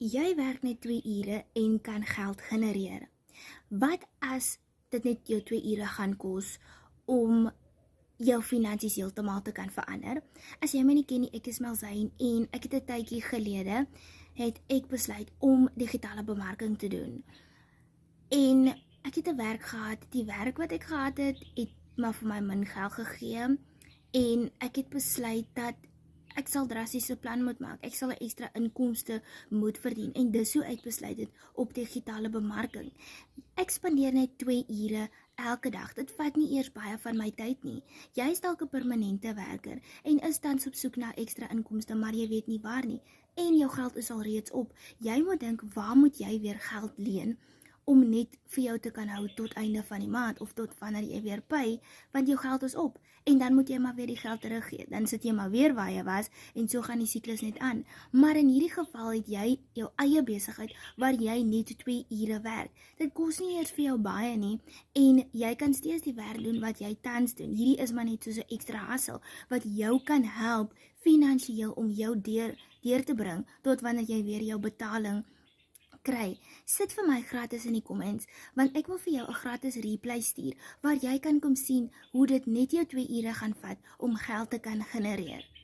Jy werk net 2 ure en kan geld genereer. Wat as dit net jou 2 ure gaan kos om jou finansies heeltemal te kan verander? As jy my nie ken nie, ek is Melzyn en ek het 'n tydjie gelede het ek besluit om digitale bemarking te doen. En ek het 'n werk gehad. Die werk wat ek gehad het maar vir my min geld gegee en ek het besluit dat ek sal drastiese plan moet maak. Ek sal 'n ekstra inkomste moet verdien en dis hoe ek besluit het op digitale bemarking. Ek spandeer net 2 ure elke dag. Dit vat nie eers baie van my tyd nie. Jy is dalk 'n permanente werker en is tans op soek na ekstra inkomste, maar jy weet nie waar nie. En jou geld is al reeds op. Jy moet dink, waar moet jy weer geld leen om net vir jou te kan hou tot einde van die maand of tot wanneer jy weer pay, want jou geld is op. En dan moet jy maar weer die geld teruggee. Dan sit jy maar weer waar jy was en so gaan die siklus net aan. Maar in hierdie geval het jy jou eie besigheid waar jy net 2 ure werk. Dit kos nie eers vir jou baie nie en jy kan steeds die werk doen wat jy tans doen. Hierdie is maar net soos 'n ekstra hustle wat jou kan help finansiëel om jou deur te bring tot wanneer jy weer jou betaling kry. Sit vir my gratis in die comments, want ek wil vir jou 'n gratis replay stuur waar jy kan kom sien hoe dit net jou 2 ure gaan vat om geld te kan genereer.